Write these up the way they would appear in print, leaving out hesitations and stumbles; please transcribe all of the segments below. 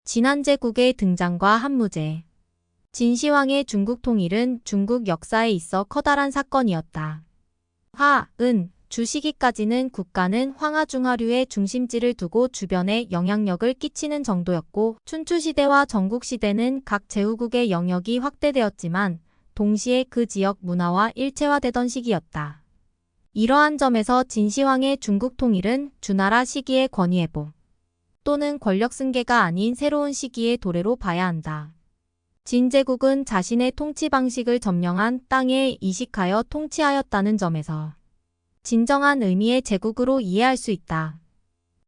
진한제국의 등장과 한무제. 진시황의 중국 통일은 중국 역사에 있어 커다란 사건이었다. 화, 은, 주 시기까지는 국가는 황하중하류의 중심지를 두고 주변에 영향력을 끼치는 정도였고, 춘추시대와 전국시대는 각 제후국의 영역이 확대되었지만 동시에 그 지역 문화와 일체화되던 시기였다. 이러한 점에서 진시황의 중국 통일은 주나라 시기의 권위회복 또는 권력 승계가 아닌 새로운 시기의 도래로 봐야 한다. 진제국은 자신의 통치 방식을 점령한 땅에 이식하여 통치하였다는 점에서 진정한 의미의 제국으로 이해할 수 있다.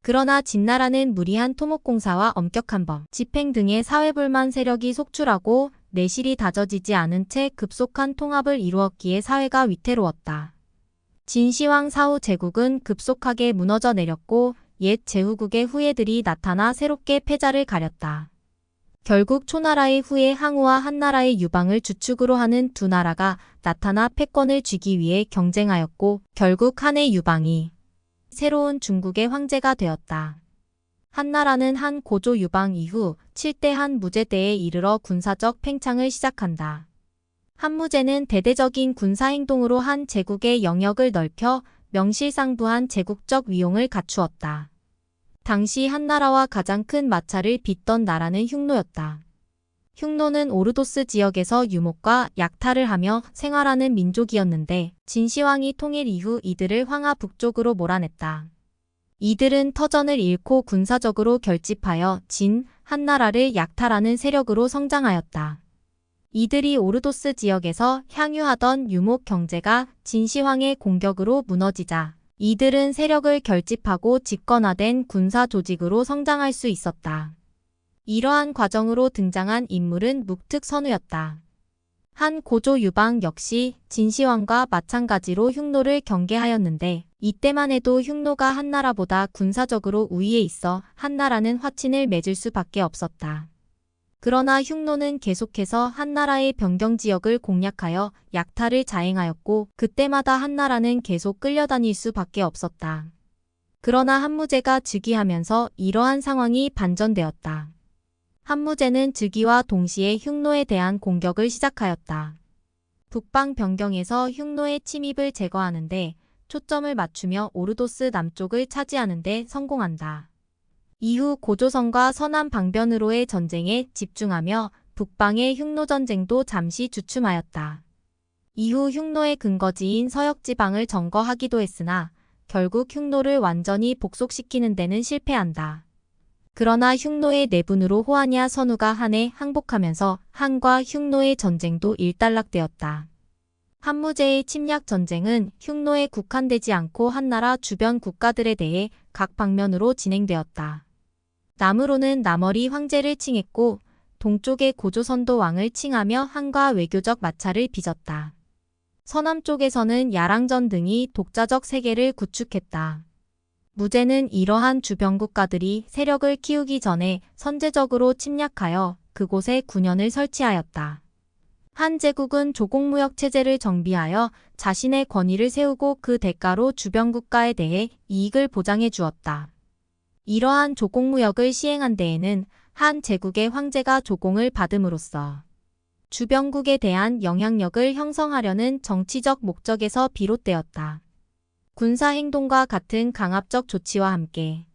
그러나 진나라는 무리한 토목공사와 엄격한 법, 집행 등의 사회불만 세력이 속출하고 내실이 다져지지 않은 채 급속한 통합을 이루었기에 사회가 위태로웠다. 진시황 사후 제국은 급속하게 무너져 내렸고 옛 제후국의 후예들이 나타나 새롭게 패자를 가렸다. 결국 초나라의 후예 항우와 한나라의 유방을 주축으로 하는 두 나라가 나타나 패권을 쥐기 위해 경쟁하였고 결국 한의 유방이 새로운 중국의 황제가 되었다. 한나라는 한 고조 유방 이후 7대 한무제 때에 이르러 군사적 팽창을 시작한다. 한무제는 대대적인 군사행동으로 한 제국의 영역을 넓혀 명실상부한 제국적 위용을 갖추었다. 당시 한나라와 가장 큰 마찰을 빚던 나라는 흉노였다. 흉노는 오르도스 지역에서 유목과 약탈을 하며 생활하는 민족이었는데 진시황이 통일 이후 이들을 황하 북쪽으로 몰아냈다. 이들은 터전을 잃고 군사적으로 결집하여 진, 한나라를 약탈하는 세력으로 성장하였다. 이들이 오르도스 지역에서 향유하던 유목 경제가 진시황의 공격으로 무너지자 이들은 세력을 결집하고 집권화된 군사 조직으로 성장할 수 있었다. 이러한 과정으로 등장한 인물은 묵특선우였다. 한 고조 유방 역시 진시황과 마찬가지로 흉노를 경계하였는데 이때만 해도 흉노가 한나라보다 군사적으로 우위에 있어 한나라는 화친을 맺을 수밖에 없었다. 그러나 흉노는 계속해서 한나라의 변경지역을 공략하여 약탈을 자행하였고 그때마다 한나라는 계속 끌려다닐 수밖에 없었다. 그러나 한무제가 즉위하면서 이러한 상황이 반전되었다. 한무제는 즉위와 동시에 흉노에 대한 공격을 시작하였다. 북방 변경에서 흉노의 침입을 제거하는데 초점을 맞추며 오르도스 남쪽을 차지하는 데 성공한다. 이후 고조선과 서남 방변으로의 전쟁에 집중하며 북방의 흉노전쟁도 잠시 주춤하였다. 이후 흉노의 근거지인 서역지방을 점거하기도 했으나 결국 흉노를 완전히 복속시키는 데는 실패한다. 그러나 흉노의 내분으로 호하냐 선우가 한에 항복하면서 한과 흉노의 전쟁도 일단락되었다. 한무제의 침략 전쟁은 흉노에 국한되지 않고 한나라 주변 국가들에 대해 각 방면으로 진행되었다. 남으로는 남월이 황제를 칭했고 동쪽의 고조선도 왕을 칭하며 한과 외교적 마찰을 빚었다. 서남쪽에서는 야랑전 등이 독자적 세계를 구축했다. 무제는 이러한 주변 국가들이 세력을 키우기 전에 선제적으로 침략하여 그곳에 군현을 설치하였다. 한 제국은 조공무역 체제를 정비하여 자신의 권위를 세우고 그 대가로 주변 국가에 대해 이익을 보장해 주었다. 이러한 조공무역을 시행한 데에는 한 제국의 황제가 조공을 받음으로써 주변국에 대한 영향력을 형성하려는 정치적 목적에서 비롯되었다. 군사행동과 같은 강압적 조치와 함께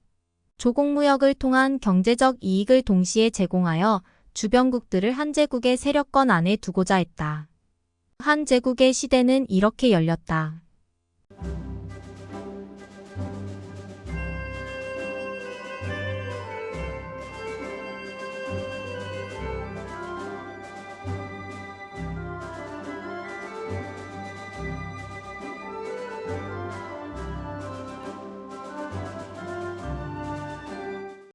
조공무역을 통한 경제적 이익을 동시에 제공하여 주변국들을 한 제국의 세력권 안에 두고자 했다. 한 제국의 시대는 이렇게 열렸다.